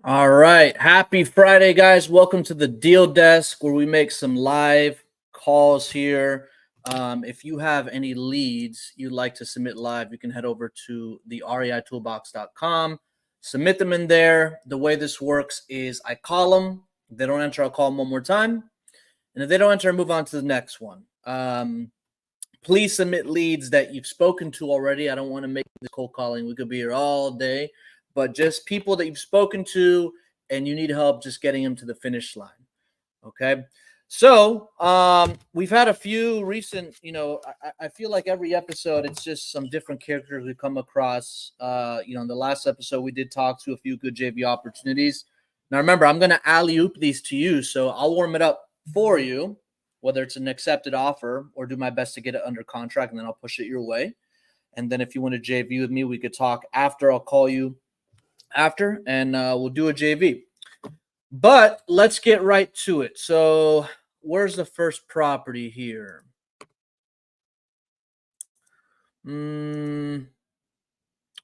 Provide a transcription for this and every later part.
All right. Happy Friday, guys. Welcome to the Deal Desk where we make some live calls here. If you have any leads you'd like to submit live, you can head over to the reitoolbox.com, submit them in there. The way this works is I call them. If they don't answer, I'll call them one more time. And if they don't answer, I move on to the next one. Please submit leads that you've spoken to already. I don't want to make this cold calling. We could be here all day. But just people that you've spoken to and you need help just getting them to the finish line. Okay. So we've had a few recent, I feel like every episode, it's just some different characters we come across. In the last episode, we did talk to a few good JV opportunities. Now, remember, I'm going to alley-oop these to you. So I'll warm it up for you, whether it's an accepted offer or do my best to get it under contract, and then I'll push it your way. And then if you want to JV with me, we could talk after. I'll call you after, and we'll do a JV. But let's get right to it. So where's the first property here? I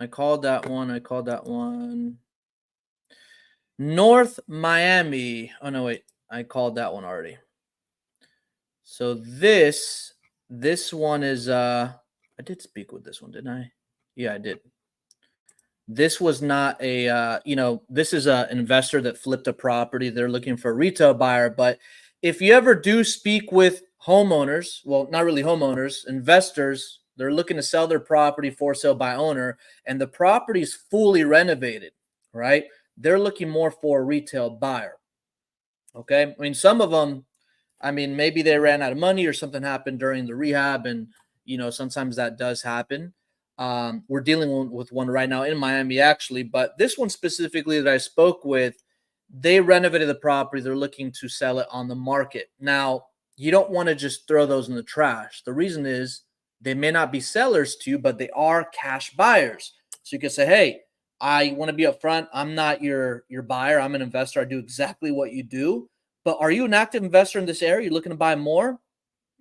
called that one. North Miami. Oh, no, wait. I called that one already. So this one is, I did speak with this one, didn't I? Yeah, I did. This was not a, this is an investor that flipped a property. They're looking for a retail buyer. But if you ever do speak with homeowners, well, not really homeowners, investors, they're looking to sell their property for sale by owner, and the property is fully renovated, right? They're looking more for a retail buyer. Okay. I mean, some of them, maybe they ran out of money or something happened during the rehab. And, sometimes that does happen. We're dealing with one right now in Miami, actually, but this one specifically that I spoke with, they renovated the property. They're looking to sell it on the market. Now, you don't want to just throw those in the trash. The reason is they may not be sellers to you, but they are cash buyers. So you can say, hey, I want to be upfront. I'm not your buyer. I'm an investor. I do exactly what you do. But are you an active investor in this area? You're looking to buy more?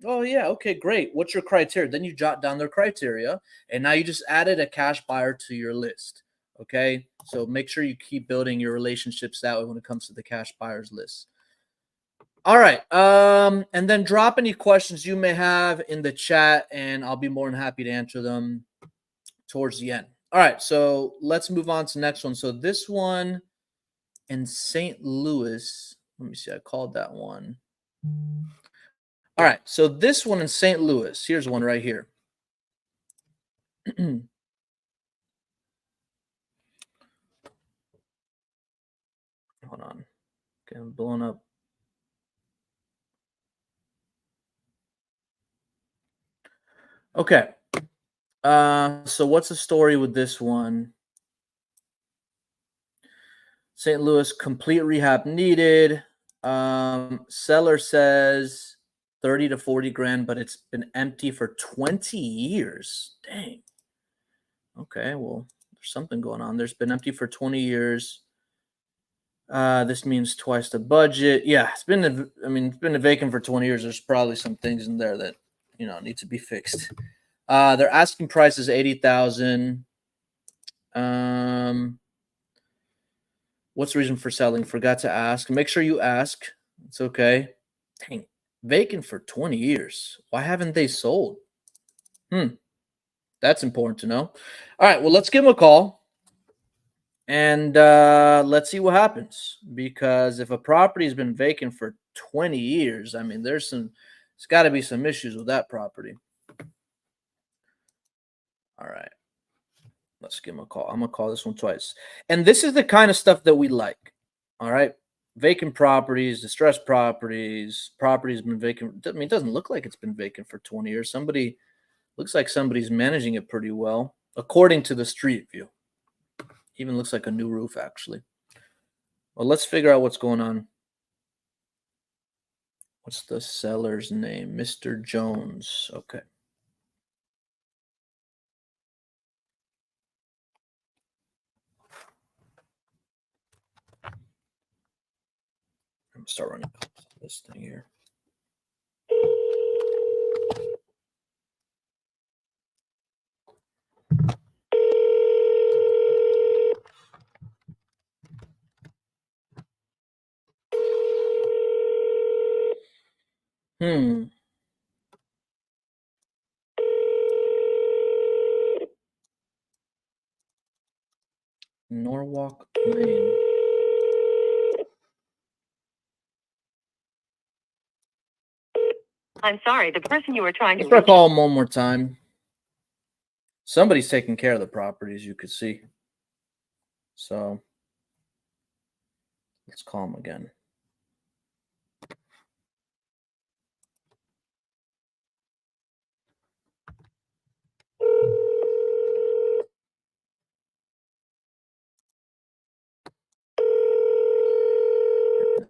Oh, yeah. Okay, great. What's your criteria? Then you jot down their criteria, and now you just added a cash buyer to your list. Okay, so make sure you keep building your relationships that way when it comes to the cash buyers list. All right. And then drop any questions you may have in the chat, and I'll be more than happy to answer them towards the end. All right, so let's move on to the next one. So this one in St. Louis, let me see. I called that one. All right, so this one in St. Louis, here's one right here. Hold on. Okay, I'm blowing up. Okay. So what's the story with this one? St. Louis, complete rehab needed. Seller says 30 to 40 grand, but it's been empty for 20 years. Dang. Okay, well, there's something going on. There's been empty for 20 years. This means twice the budget. Yeah, it's been vacant for 20 years. There's probably some things in there that, need to be fixed. Their asking price is $80,000. What's the reason for selling? Forgot to ask. Make sure you ask. It's okay. Dang, vacant for 20 years. Why haven't they sold? That's important to know. All right, well, let's give them a call, and let's see what happens. Because if a property has been vacant for 20 years, there's got to be some issues with that property. All right. Let's give him a call. I'm going to call this one twice. And this is the kind of stuff that we like. All right. Vacant properties, distressed properties, properties been vacant. It doesn't look like it's been vacant for 20 years. Looks like somebody's managing it pretty well, according to the street view. Even looks like a new roof, actually. Well, let's figure out what's going on. What's the seller's name? Mr. Jones. Okay. I'm gonna start running this thing here. Norwalk, Maine. I'm sorry, the person you were trying to Let's try reach. call him one more time. Somebody's taking care of the property, as you could see. So let's call him again.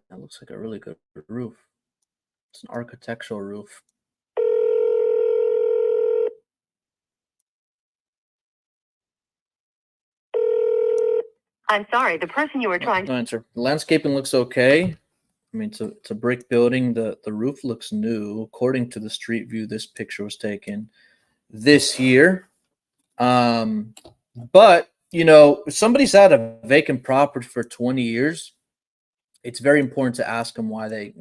That looks like a really good roof. It's an architectural roof. I'm sorry, the person you were trying to. No answer. The landscaping looks okay. I mean, it's a brick building. The roof looks new. According to the street view, this picture was taken this year. But you know, if somebody's had a vacant property for 20 years, it's very important to ask them why they,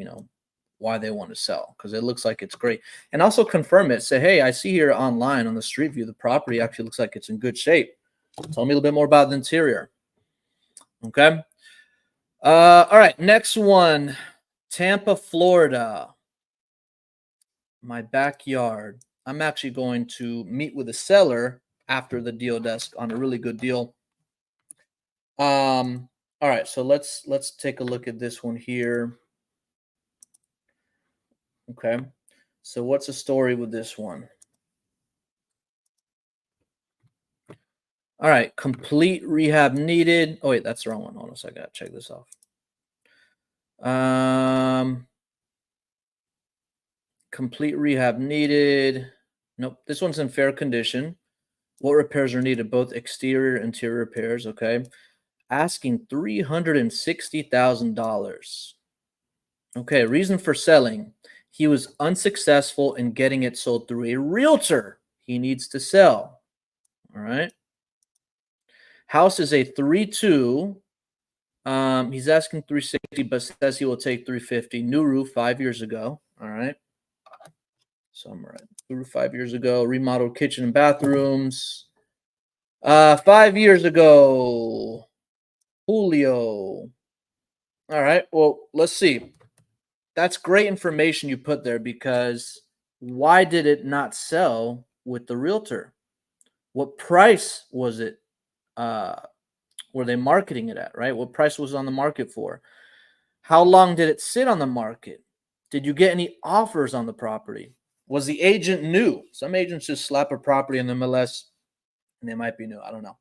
why they want to sell, because it looks like it's great. And also confirm it. Say, hey, I see here online on the street view, the property actually looks like it's in good shape. Tell me a little bit more about the interior. Okay. All right. Next one, Tampa, Florida. My backyard. I'm actually going to meet with the seller after the deal desk on a really good deal. All right, so let's take a look at this one here. Okay. So what's the story with this one? All right, complete rehab needed. Oh wait, that's the wrong one. Hold on a second. I gotta check this off. Complete rehab needed. Nope, this one's in fair condition. What repairs are needed? Both exterior and interior repairs. Okay. Asking $360,000. Okay, reason for selling. He was unsuccessful in getting it sold through a realtor. He needs to sell. All right. House is a 3-2. He's asking 360, but says he will take 350. New roof 5 years ago. All right. So I'm right. New roof 5 years ago. Remodeled kitchen and bathrooms. 5 years ago. Julio. All right. Well, let's see. That's great information you put there, because why did it not sell with the realtor? What price was it? Were they marketing it at, right? What price was it on the market for? How long did it sit on the market? Did you get any offers on the property? Was the agent new? Some agents just slap a property in the MLS and they might be new. I don't know.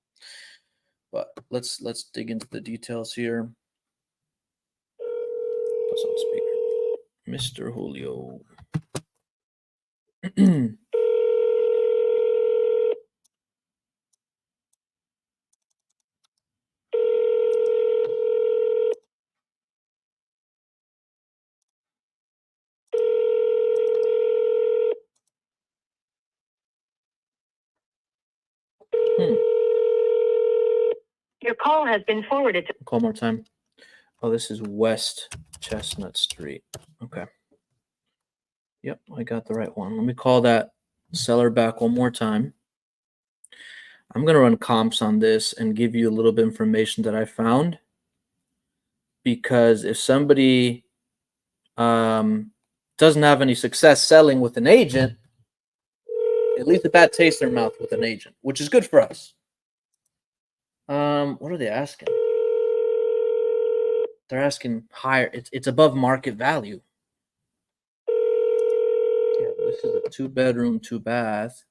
But let's dig into the details here. Put on speaker. Mr. Julio. Your call has been forwarded to. Call more time. Oh, this is West Chestnut Street. Okay. Yep, I got the right one. Let me call that seller back one more time. I'm going to run comps on this and give you a little bit of information that I found. Because if somebody doesn't have any success selling with an agent, it leaves a bad taste in their mouth with an agent, which is good for us. What are they asking? They're asking higher. It's above market value. Yeah, this is a 2-bedroom, 2-bath.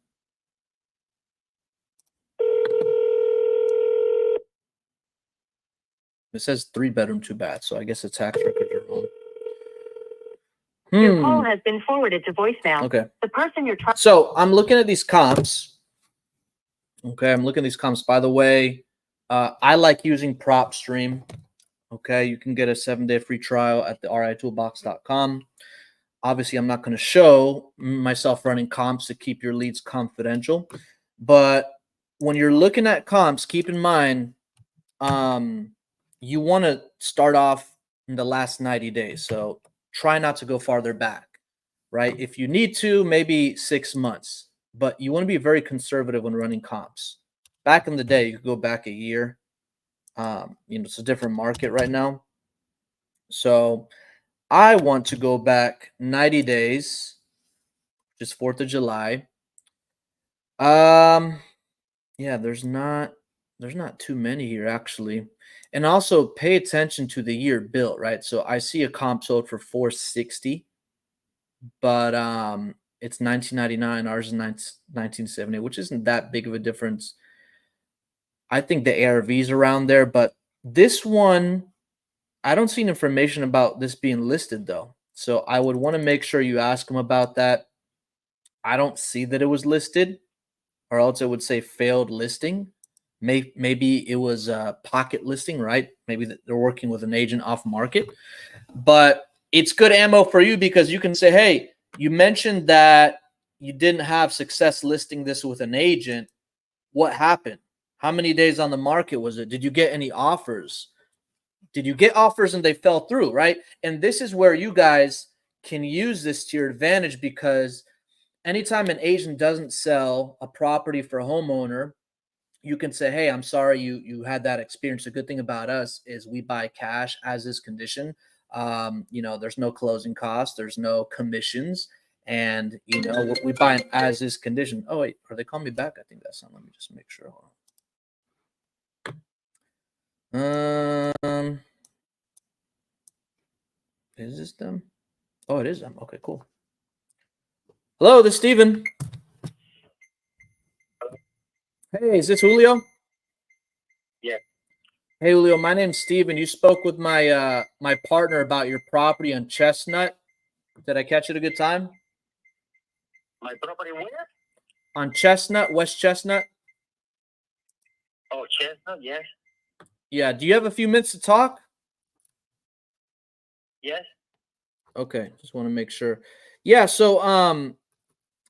It says 3-bedroom, 2-bath, so I guess the tax records are wrong. Your call has been forwarded to voicemail. Okay. The person you're trying. So I'm looking at these comps. Okay, I'm looking at these comps. By the way, I like using PropStream. Okay, you can get a 7-day free trial at the ritoolbox.com. Obviously, I'm not going to show myself running comps to keep your leads confidential. But when you're looking at comps, keep in mind you want to start off in the last 90 days. So try not to go farther back, right? If you need to, maybe 6 months, but you want to be very conservative when running comps. Back in the day, you could go back a year. It's a different market right now. So I want to go back 90 days, just 4th of July. Yeah, there's not too many here actually. And also pay attention to the year built, right? So I see a comp sold for 460, but it's 1999, ours is 1970, which isn't that big of a difference. I think the ARV's around there, but this one I don't see information about this being listed though. So I would want to make sure you ask them about that. I don't see that it was listed, or else it would say failed listing. Maybe it was a pocket listing, right? Maybe they're working with an agent off market, but it's good ammo for you because you can say, hey, you mentioned that you didn't have success listing this with an agent. What happened? How many days on the market was it? Did you get any offers? Did you get offers and they fell through, right? And this is where you guys can use this to your advantage, because anytime an agent doesn't sell a property for a homeowner, you can say, hey, I'm sorry you had that experience. The good thing about us is we buy cash as is condition. There's no closing costs, there's no commissions, and we buy an as is condition. Oh wait, are they calling me back? I think that's on. Let me just make sure. Hold on. Is this them? Oh, it is them. Okay, cool. Hello, this is Steven. Hey, is this Julio? Yeah. Hey, Julio, my name's Steven. You spoke with my my partner about your property on Chestnut. Did I catch it a good time? My property where? On Chestnut, West Chestnut. Oh, Chestnut, yes. Yeah. Do you have a few minutes to talk? Yes. Okay, just want to make sure. Yeah, so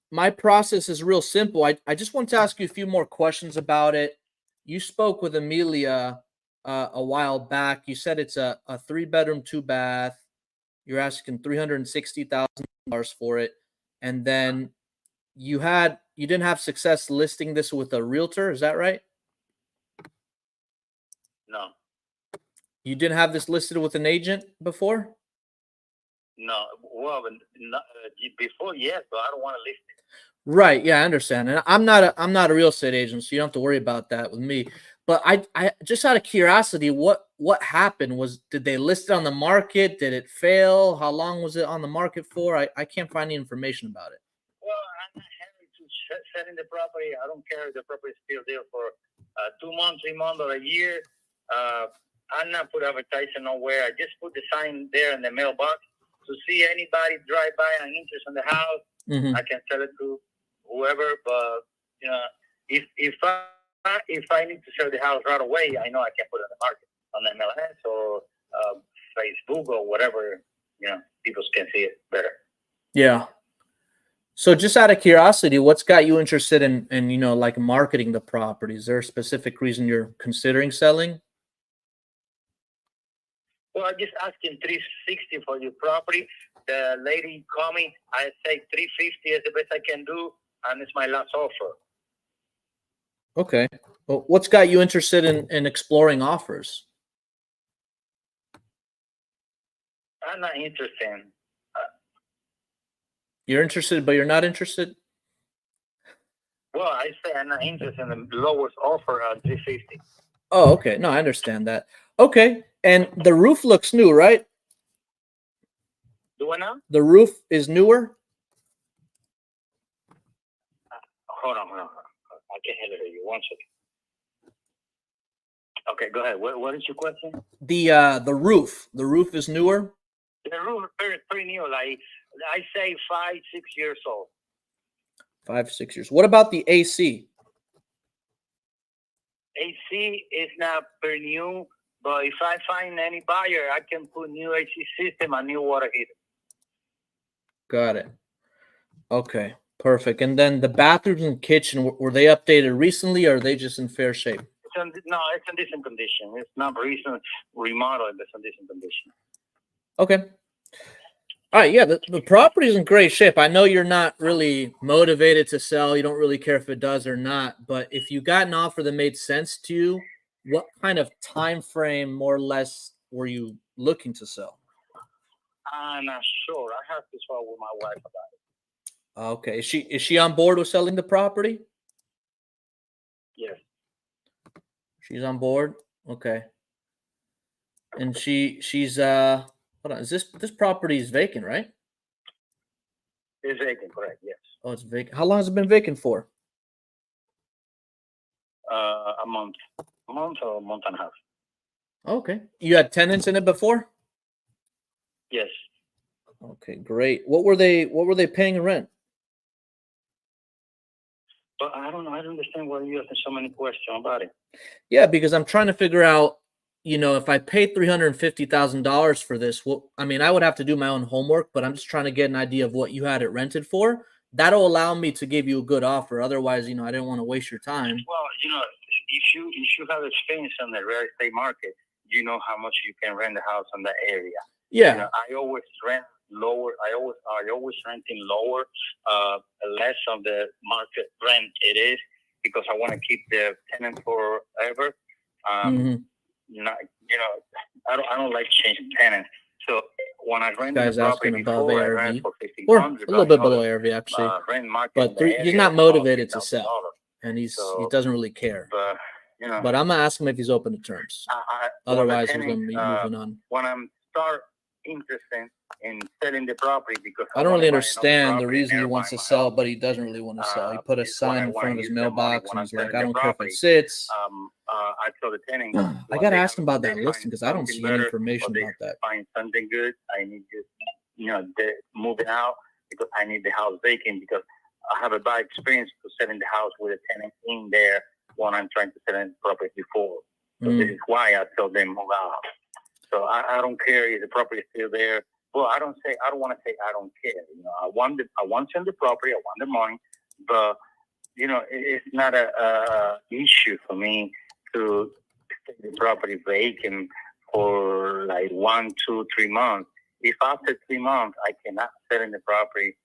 my process is real simple. I just want to ask you a few more questions about it. You spoke with Amelia a while back. You said it's a 3-bedroom, 2-bath. You're asking $360,000 for it, and then you didn't have success listing this with a realtor. Is that right? No. You didn't have this listed with an agent before? No. Well, before, yes, but I don't want to list it. Right. Yeah, I understand. And I'm not a real estate agent, so you don't have to worry about that with me. But I just out of curiosity, what happened? Did they list it on the market? Did it fail? How long was it on the market for? I can't find any information about it. Well, I'm not having to selling the property. I don't care if the property is still there for 2 months, 3 months, or a year. I'm not put advertising nowhere. I just put the sign there in the mailbox to see anybody drive by and interest in the house. Mm-hmm. I can sell it to whoever. But if I need to sell the house right away, I know I can put it on the market on the MLS or Facebook or whatever. People can see it better. Yeah. So just out of curiosity, what's got you interested in like marketing the property? Is there a specific reason you're considering selling? Well, I just asking $360 for your property. The lady called me. I say $350 is the best I can do, and it's my last offer. Okay. Well, what's got you interested in exploring offers? I'm not interested. You're interested, but you're not interested? Well, I say I'm not interested in the lowest offer at $350. Oh, okay. No, I understand that. Okay. And the roof looks new, right? Do I now? The roof is newer? Hold on. I can hear you. 1 second. Okay, go ahead. What is your question? The roof. The roof is newer. The roof is pretty new. Like I say, 5-6 years old. 5-6 years. What about the AC? AC is not pretty new, but if I find any buyer, I can put new AC system and new water heater. Got it. Okay, perfect. And then the bathrooms and kitchen, were they updated recently, or are they just in fair shape? No, it's in decent condition. It's not recent remodel, it's in decent condition. Okay. All right, yeah, the property is in great shape. I know you're not really motivated to sell. You don't really care if it does or not. But if you got an offer that made sense to you, what kind of time frame, more or less, were you looking to sell? I'm not sure. I have to talk with my wife about it. Okay, is she on board with selling the property? Yes. She's on board. Okay, and she's hold on. Is this property is vacant, right? It's vacant, correct? Yes. Oh, it's vacant. How long has it been vacant for? A month or a month and a half. Okay. You had tenants in it before? Yes. Okay, great. What were they paying in rent? But I don't know. I don't understand why you asking so many questions about it. Yeah, because I'm trying to figure out, if I paid $350,000 for this, I mean, I would have to do my own homework, but I'm just trying to get an idea of what you had it rented for. That'll allow me to give you a good offer. Otherwise, I didn't want to waste your time. Well, if you have experience on the real estate market, you know how much you can rent a house in the area. Yeah. I always rent lower. I always renting lower, less of the market rent it is, because I want to keep the tenant forever. I don't like changing tenants. So when I rent the property before, I rent for $1,500. A little bit below ARV actually. Rent market, but he's not motivated to sell, and he doesn't really care. But I'm gonna ask him if he's open to terms. Otherwise, we're gonna be moving on. When I'm interested in selling the property, because I don't really understand the reason he wants to sell, but he doesn't really want to sell. He put a sign in front of his mailbox and he's like, I don't care if it sits. I tell the tenant, I gotta ask him about that listing because I don't see any information about that. Find something good. I need to, moving out, because I need the house vacant, because I have a bad experience to selling the house with a tenant in there when I'm trying to sell the property before. So this is why I tell them move out. So I don't care if the property is still there. Well, I don't want to say I don't care. I want to sell the property. I want the money, but it's not a issue for me to stay the property vacant for like 1, 2, 3 months. If after 3 months I cannot sell in the property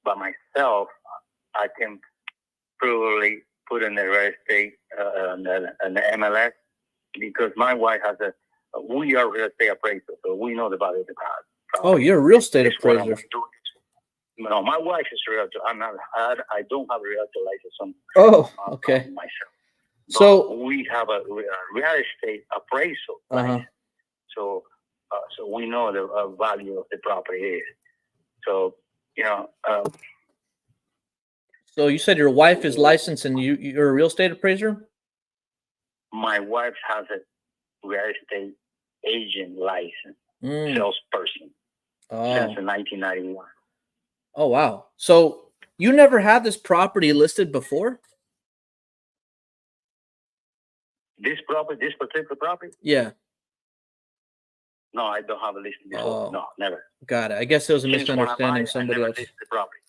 by myself, I can probably put in the real estate and the MLS, because my wife has we are real estate appraisal, so we know the value of the house. Oh, you're a real estate appraiser. No, my wife is a realtor. I'm not. I don't have a realtor license. Okay. Myself. So we have a real estate appraisal license. So we know the value of the property is. So So you said your wife is licensed and you're a real estate appraiser? My wife has a real estate agent license, salesperson, since 1991. Oh, wow. So you never had this property listed before? This particular property? Yeah. No, I don't have a listing before. No, never. Got it. I guess it was a misunderstanding. Somebody else. The property.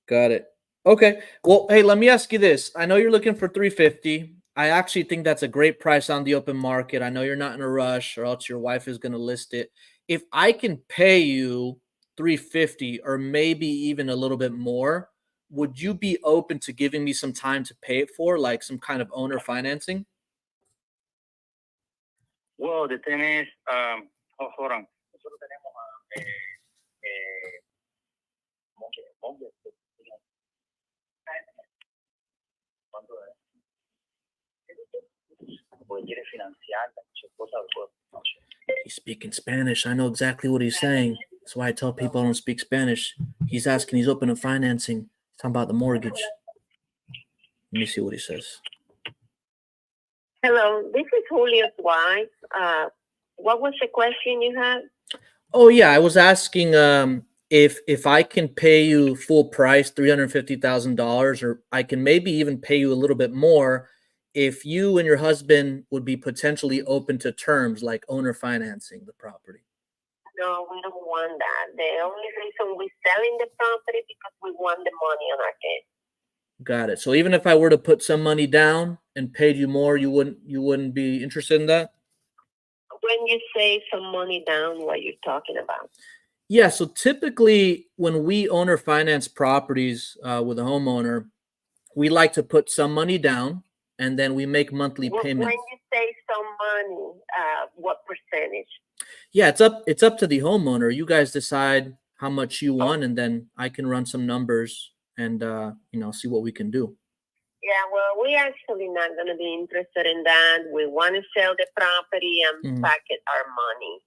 Got it. Okay. Well, hey, let me ask you this. I know you're looking for $350,000. I actually think that's a great price on the open market. I know you're not in a rush, or else your wife is going to list it. If I can pay you $350,000 or maybe even a little bit more, would you be open to giving me some time to pay it for, like some kind of owner financing? Well, the thing is, hold on. He's speaking Spanish. I know exactly what he's saying. That's why I tell people I don't speak Spanish. He's asking, he's open to financing. He's talking about the mortgage. Let me see what he says. Hello, this is Julio's wife. What was the question you had? Oh yeah, I was asking if I can pay you full price, $350,000, or I can maybe even pay you a little bit more if you and your husband would be potentially open to terms like owner financing the property. No, we don't want that. The only reason we're selling the property because we want the money on our case. Got it. So even if I were to put some money down and paid you more, you wouldn't be interested in that? When you say some money down, what you're talking about? Yeah, so typically when we owner finance properties with a homeowner, we like to put some money down and then we make monthly When payments. you say some money, what percentage? Yeah, it's up to the homeowner. You guys decide how much you want, and then I can run some numbers and see what we can do. Yeah, well, we actually not going to be interested in that. We want to sell the property and pocket our money.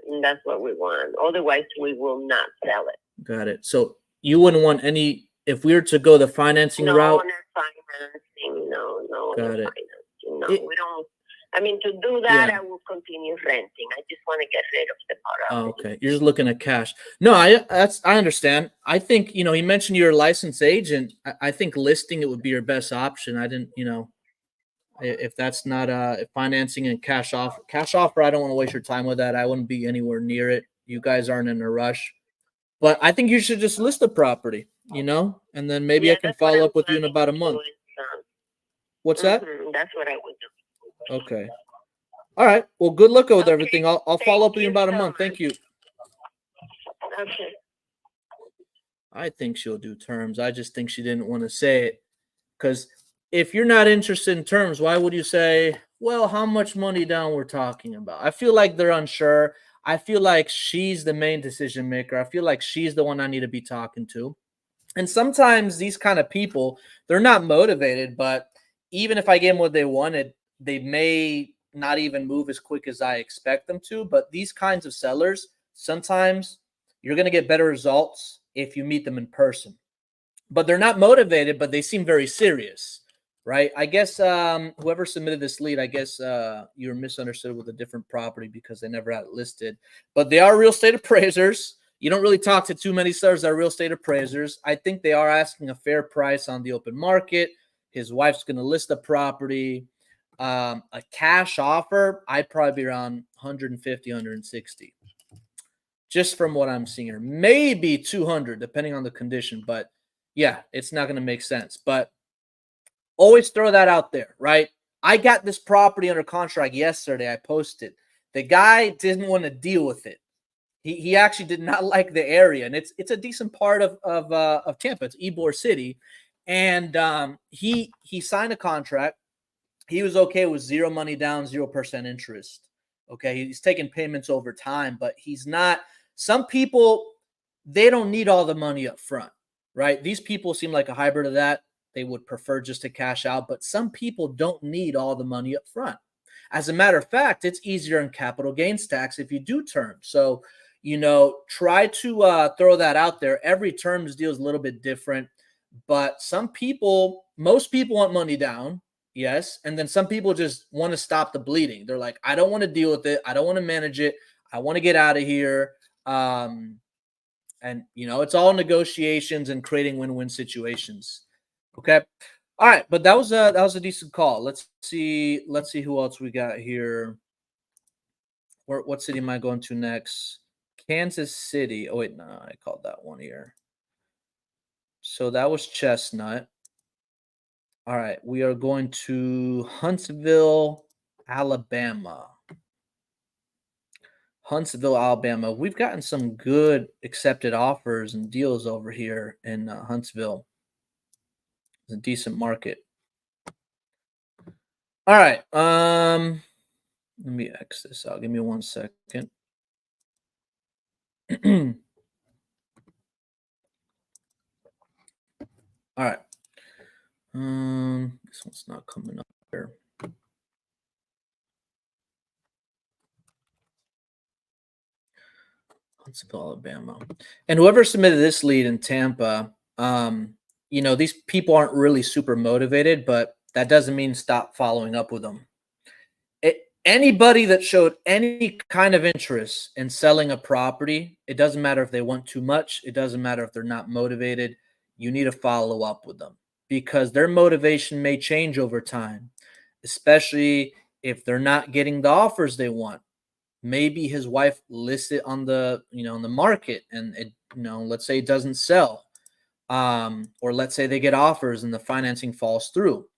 And that's what we want. Otherwise, we will not sell it. Got it. So you wouldn't want any, if we were to go the financing route? Owner financing, no Got owner it. financing. No, we don't. I mean, to do that, Yeah. I will continue renting. I just want to get rid of the property. Oh, okay. You're just looking at cash. No, I understand. I think, he mentioned you're a licensed agent. I think listing it would be your best option. I didn't, if that's not if financing and cash offer, I don't want to waste your time with that. I wouldn't be anywhere near it. You guys aren't in a rush. But I think you should just list the property, and then maybe I can follow up with you in about a month. What's that? That's what I would do. Okay. All right. Well, good luck with Okay. everything. I'll follow up with you in about a month. Thank you. Okay. I think she'll do terms. I just think she didn't want to say it because if you're not interested in terms, why would you say, well, how much money down we're talking about? I feel like they're unsure. I feel like she's the main decision maker. I feel like she's the one I need to be talking to. And sometimes these kind of people, they're not motivated, but even if I gave them what they wanted, they may not even move as quick as I expect them to. But these kinds of sellers, sometimes you're going to get better results if you meet them in person. But they're not motivated, but they seem very serious, right? I guess whoever submitted this lead, I guess you were misunderstood with a different property because they never had it listed. But they are real estate appraisers. You don't really talk to too many sellers that are real estate appraisers. I think they are asking a fair price on the open market. His wife's going to list the property. A cash offer, I'd probably be around 150, 160. Just from what I'm seeing here. Maybe 200, depending on the condition. But yeah, it's not going to make sense. But always throw that out there, right? I got this property under contract yesterday. I posted. The guy didn't want to deal with it. He actually did not like the area, and it's a decent part of Tampa. It's Ybor City, and he signed a contract. He was okay with zero money down, 0% interest. Okay, he's taking payments over time, but he's not. Some people, they don't need all the money up front, right? These people seem like a hybrid of that. They would prefer just to cash out, but some people don't need all the money up front. As a matter of fact, it's easier in capital gains tax if you do terms. So, try to throw that out there. Every terms deal is a little bit different, but most people want money down. Yes. And then some people just want to stop the bleeding. They're like, I don't want to deal with it. I don't want to manage it. I want to get out of here. And it's all negotiations and creating win-win situations. Okay. All right. But that was a decent call. Let's see who else we got here. What city am I going to next? Kansas City. Oh, wait, no, I called that one here. So that was Chestnut. All right, we are going to Huntsville, Alabama. Huntsville, Alabama. We've gotten some good accepted offers and deals over here in Huntsville. It's a decent market. All right. Let me X this out. Give me 1 second. All right. This one's not coming up here. Huntsville, Alabama. And whoever submitted this lead in Tampa, these people aren't really super motivated, but That doesn't mean stop following up with them. Anybody that showed any kind of interest in selling a property, it doesn't matter if they want too much. It doesn't matter if they're not motivated. You need to follow up with them because their motivation may change over time, especially if they're not getting the offers they want. Maybe his wife lists it on the, on the market and it, let's say it doesn't sell. Or let's say they get offers and the financing falls through.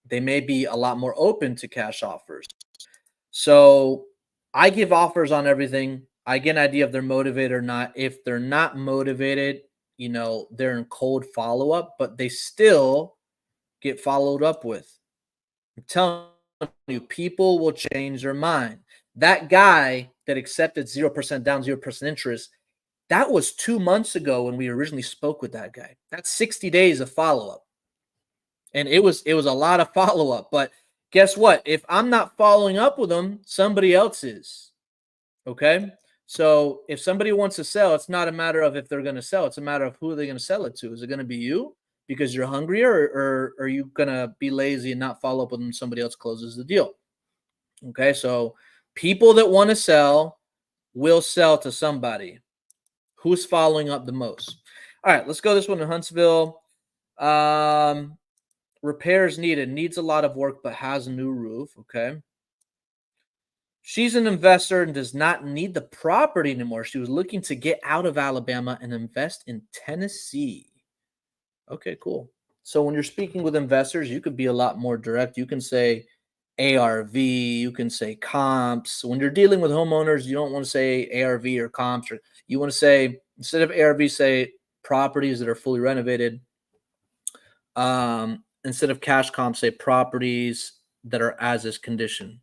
They may be a lot more open to cash offers. So I give offers on everything. I get an idea if they're motivated or not. If they're not motivated, they're in cold follow-up, but they still get followed up with. I'm telling you, people will change their mind. That guy that accepted 0% down, 0% interest, that was 2 months ago when we originally spoke with that guy. That's 60 days of follow-up. And it was a lot of follow-up. But guess what? If I'm not following up with them, somebody else is. Okay? So if somebody wants to sell, it's not a matter of if they're going to sell. It's a matter of who they're going to sell it to. Is it going to be you because you're hungry, or are you going to be lazy and not follow up with them? Somebody else closes the deal. Okay? So people that want to sell will sell to somebody. Who's following up the most? All right, let's go this one in Huntsville. Repairs needed. Needs a lot of work, but has a new roof. Okay. She's an investor and does not need the property anymore. She was looking to get out of Alabama and invest in Tennessee. Okay, cool. So when you're speaking with investors, you could be a lot more direct. You can say ARV, you can say comps. When you're dealing with homeowners, you don't want to say ARV or comps. Or you want to say, instead of ARV, say properties that are fully renovated. Instead of cash comp, say properties that are as is condition.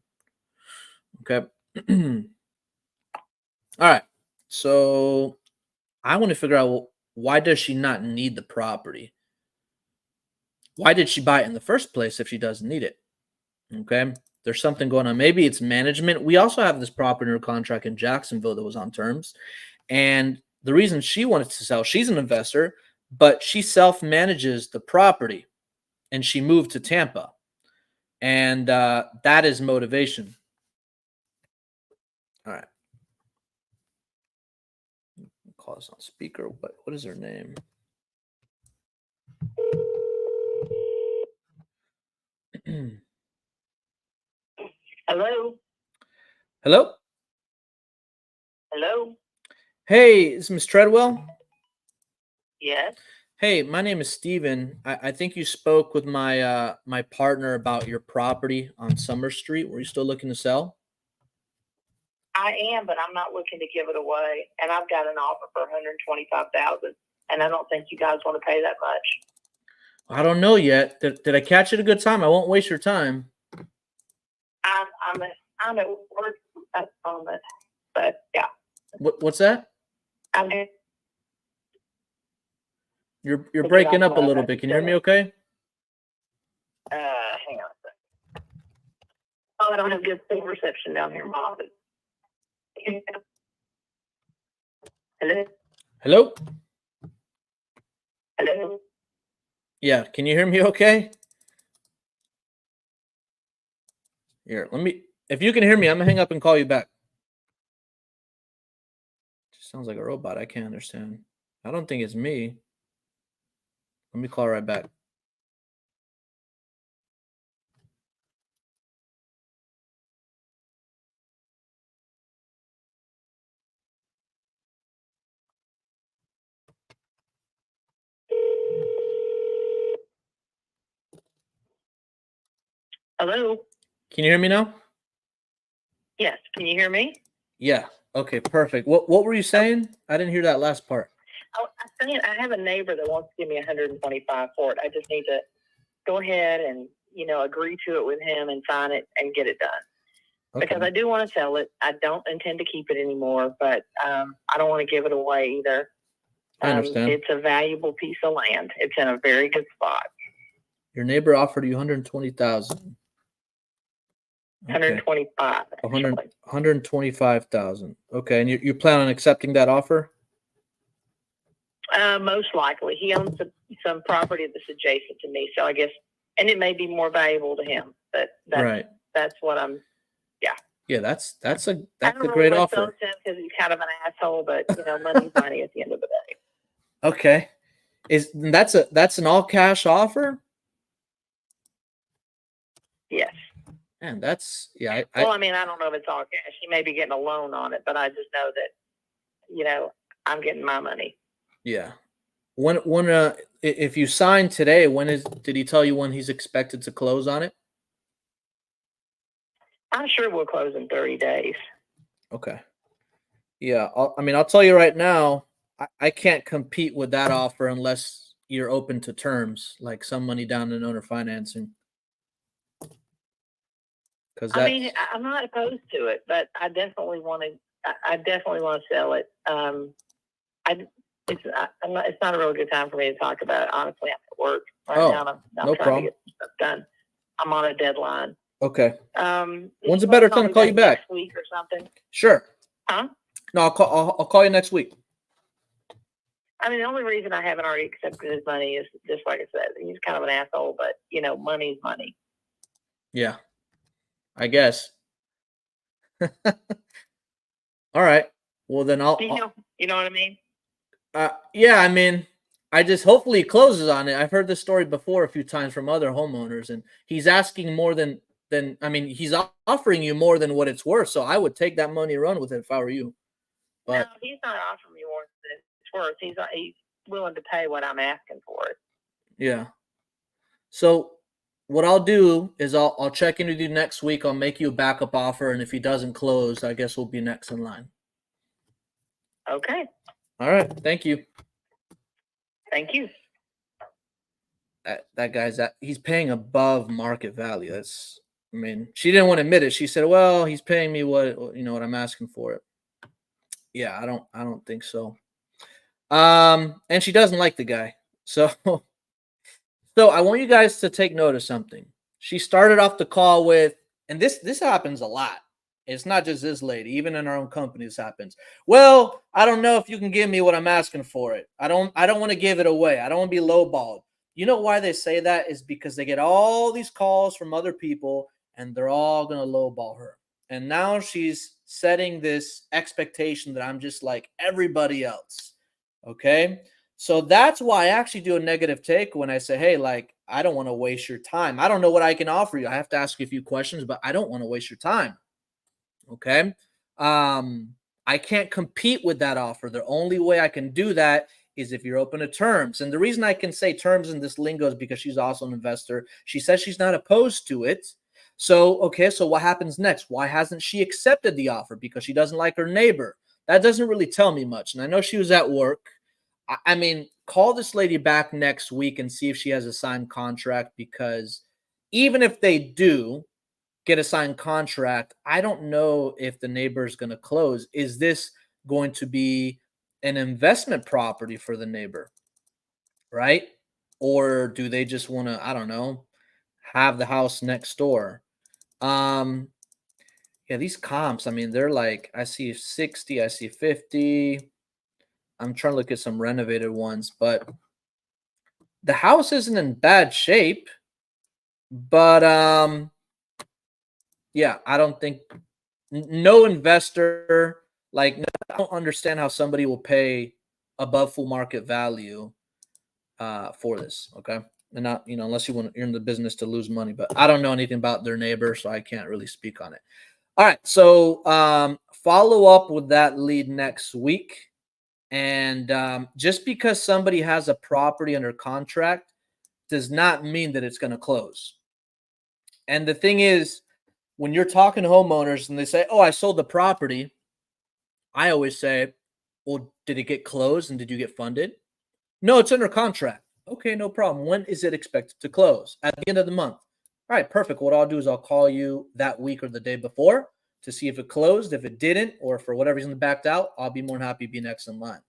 Okay. All right. So I want to figure out, well, why does she not need the property? Why did she buy it in the first place if she doesn't need it? Okay. There's something going on. Maybe it's management. We also have this property under contract in Jacksonville that was on terms. And the reason she wanted to sell, she's an investor, but she self-manages the property. And she moved to Tampa. And that is motivation. All right. Call this on speaker. What is her name? Hello? Hello? Hello? Hey, is Miss Treadwell? Yes? Hey, my name is Steven. I think you spoke with my my partner about your property on Summer Street. Were you still looking to sell? I am, but I'm not looking to give it away. And I've got an offer for $125,000, and I don't think you guys want to pay that much. I don't know yet. Did I catch it a good time? I won't waste your time. I'm at work at the moment, but yeah. What's that? I'm You're breaking up a little bit. Can you hear me okay? hang on a second. Oh, I don't have good phone reception down here in my office. Hello? Hello? Hello? Yeah, can you hear me okay? Here, if you can hear me, I'm gonna hang up and call you back. Just sounds like a robot. I can't understand. I don't think it's me. Let me call right back. Hello? Can you hear me now? Yes. Can you hear me? Yeah. Okay, perfect. What were you saying? I didn't hear that last part. Oh, I'm saying I have a neighbor that wants to give me $125 for it. I just need to go ahead and, agree to it with him and sign it and get it done. Okay. Because I do want to sell it. I don't intend to keep it anymore, but I don't want to give it away either. I understand. It's a valuable piece of land. It's in a very good spot. Your neighbor offered you $120,000. 125. 125,000. Okay, and you plan on accepting that offer? Most likely. He owns some property that's adjacent to me, so I guess and it may be more valuable to him. But that's what I'm. Yeah, that's a I don't a really great want to offer. sell him because he's kind of an asshole, but money's money at the end of the day. Okay, that's an all cash offer. Yes. And that's Well, I mean, I don't know if it's all cash. He may be getting a loan on it, but I just know that, I'm getting my money. Yeah. When if you sign today, did he tell you when he's expected to close on it? I'm sure we'll close in 30 days. Okay. Yeah, I'll tell you right now, I can't compete with that offer unless you're open to terms, like some money down and owner financing. Because I'm not opposed to it, but I definitely want to. I definitely want to sell it. It's not a real good time for me to talk about it. Honestly, I'm at work right now. And I'm no trying problem. to get stuff done. I'm on a deadline. Okay. When's a better time to call you back? Next week or something. Sure. Huh? No, I'll call you next week. I mean, the only reason I haven't already accepted his money is just like I said, he's kind of an asshole, but money's money. Yeah, I guess. All right. Well, then you know what I mean? Yeah, I mean, I just hopefully he closes on it. I've heard this story before a few times from other homeowners, and he's asking more than he's offering you more than what it's worth. So I would take that money and run with it if I were you. But no, he's not offering me more than it's worth. He's willing to pay what I'm asking for it. Yeah. So what I'll do is I'll check in with you next week. I'll make you a backup offer, and if he doesn't close, I guess we'll be next in line. Okay. All right. Thank you. Thank you. That guy's he's paying above market value. She didn't want to admit it. She said, "Well, he's paying me what I'm asking for it." Yeah, I don't think so. And she doesn't like the guy. So I want you guys to take note of something. She started off the call with, and this happens a lot. It's not just this lady, even in our own company, this happens. Well, I don't know if you can give me what I'm asking for it. I don't want to give it away. I don't want to be lowballed. You know why they say that is because they get all these calls from other people and they're all going to lowball her. And now she's setting this expectation that I'm just like everybody else. Okay. So that's why I actually do a negative take when I say, hey, like, I don't want to waste your time. I don't know what I can offer you. I have to ask you a few questions, but I don't want to waste your time. Okay. I can't compete with that offer. The only way I can do that is if you're open to terms. And the reason I can say terms in this lingo is because she's also an investor. She says she's not opposed to it. So, okay, so what happens next? Why hasn't she accepted the offer? Because she doesn't like her neighbor. That doesn't really tell me much. And I know she was at work. I mean, call this lady back next week and see if she has a signed contract, because even if they do get a signed contract, I don't know if the neighbor is going to close. Is this going to be an investment property for the neighbor, right? Or do they just want to, I don't know, have the house next door? Yeah, these comps, I mean, they're like, I see 60, I see 50. I'm trying to look at some renovated ones, but the house isn't in bad shape. But yeah, I don't think no investor, like, I don't understand how somebody will pay above full market value for this. Okay. And not, unless you're in the business to lose money, but I don't know anything about their neighbor, so I can't really speak on it. All right. So follow up with that lead next week. And just because somebody has a property under contract does not mean that it's going to close. And the thing is, when you're talking to homeowners and they say, oh, I sold the property, I always say, well, did it get closed and did you get funded? No, it's under contract. Okay, no problem. When is it expected to close? At the end of the month. All right, perfect. What I'll do is I'll call you that week or the day before to see if it closed. If it didn't, or for whatever reason it backed out, I'll be more than happy to be next in line.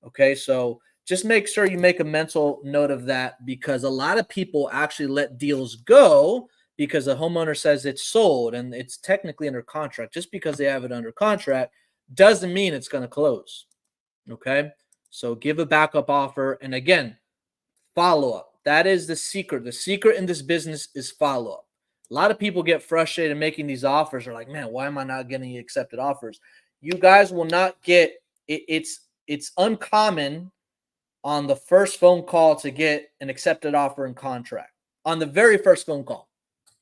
Okay, so just make sure you make a mental note of that, because a lot of people actually let deals go because the homeowner says it's sold and it's technically under contract. Just because they have it under contract doesn't mean it's going to close. Okay, so give a backup offer. And again, follow up. That is the secret. The secret in this business is follow-up. A lot of people get frustrated making these offers. Are like, man, why am I not getting accepted offers? You guys will not get it. It's uncommon on the first phone call to get an accepted offer and contract. On the very first phone call.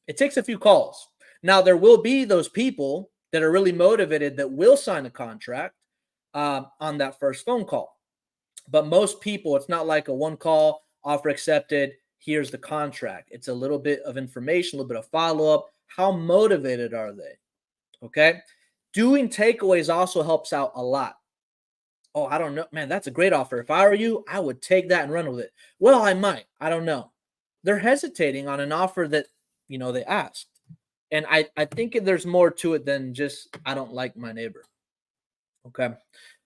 It takes a few calls. Now, there will be those people that are really motivated that will sign a contract on that first phone call. But most people, it's not like a one call, offer accepted, here's the contract. It's a little bit of information, a little bit of follow-up. How motivated are they? Okay. Doing takeaways also helps out a lot. Oh, I don't know. Man, that's a great offer. If I were you, I would take that and run with it. Well, I might. I don't know. They're hesitating on an offer that, they asked. And I think there's more to it than just, I don't like my neighbor. Okay.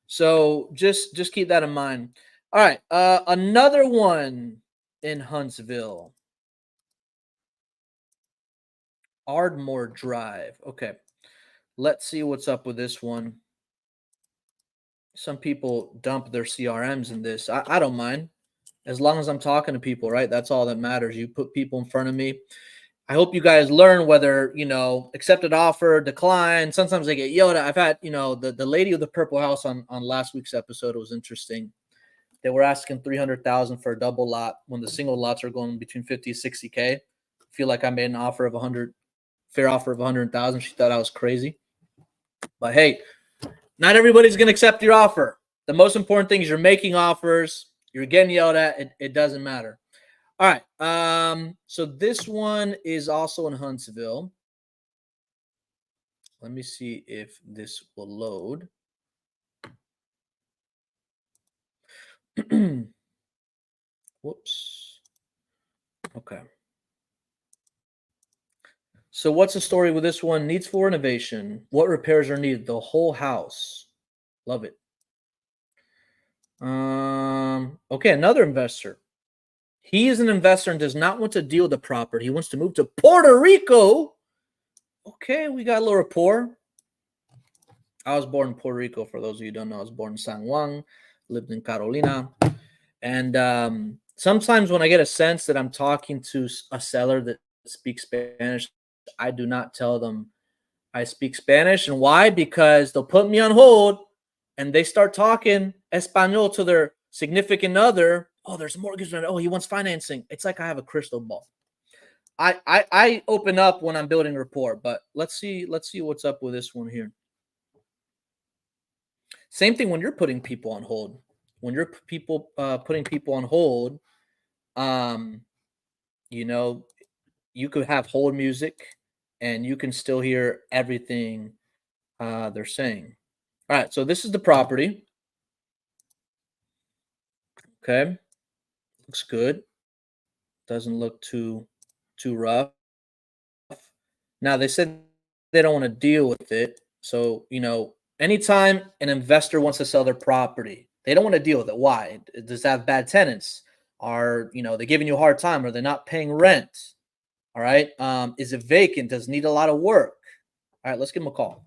So just keep that in mind. All right. Another one in Huntsville. Ardmore Drive. Okay. Let's see what's up with this one. Some people dump their CRMs in this. I don't mind. As long as I'm talking to people, right? That's all that matters. You put people in front of me. I hope you guys learn whether, accepted offer, decline. Sometimes they get yelled at. I've had, the lady with the purple house on last week's episode was interesting. They were asking $300,000 for a double lot when the single lots are going between 50 and 60K. I feel like I made an offer of fair offer of 100,000. She thought I was crazy. But hey, not everybody's going to accept your offer. The most important thing is you're making offers. You're getting yelled at. It doesn't matter. All right. So this one is also in Huntsville. Let me see if this will load. Whoops. Okay. So what's the story with this one? Needs full renovation. What repairs are needed? The whole house. Love it. Okay, another investor. He is an investor and does not want to deal with the property. He wants to move to Puerto Rico. Okay, we got a little rapport. I was born in Puerto Rico. For those of you who don't know, I was born in San Juan, lived in Carolina. And sometimes when I get a sense that I'm talking to a seller that speaks Spanish, I do not tell them I speak Spanish. And why? Because they'll put me on hold and they start talking Espanol to their significant other. Oh, there's a mortgage. Oh, he wants financing. It's like I have a crystal ball. I open up when I'm building rapport, but let's see what's up with this one here. Same thing when you're putting people on hold. When you're putting people on hold, you could have hold music and you can still hear everything they're saying. All right, so this is the property. Okay, looks good. Doesn't look too rough. Now they said they don't want to deal with it. So, anytime an investor wants to sell their property, they don't want to deal with it. Why? Does it have bad tenants? Are, they giving you a hard time? Are they not paying rent? All right. Is it vacant? Does it need a lot of work? All right, let's give him a call.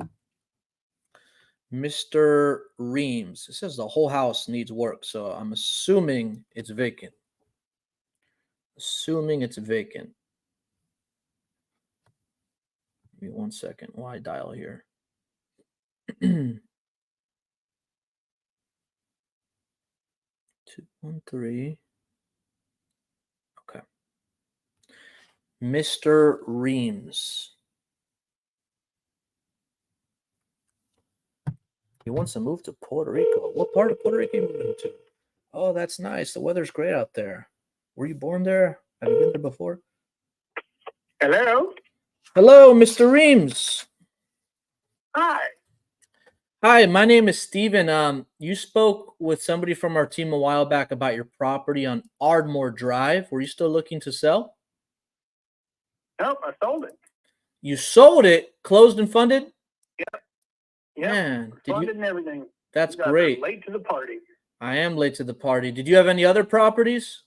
Mr. Reams. It says the whole house needs work, so I'm assuming it's vacant. Assuming it's vacant. Give me 1 second. Why dial here? 213. Okay. Mr. Reams. He wants to move to Puerto Rico. What part of Puerto Rico are you moving to? Oh, that's nice. The weather's great out there. Were you born there? Have you been there before? Hello? Hello, Mr. Reams. Hi. Hi, my name is Steven. You spoke with somebody from our team a while back about your property on Ardmore Drive. Were you still looking to sell? Nope, I sold it. You sold it, closed and funded? Yep. Man, Funded and everything. That's You guys are great. late to the party. I am late to the party. Did you have any other properties?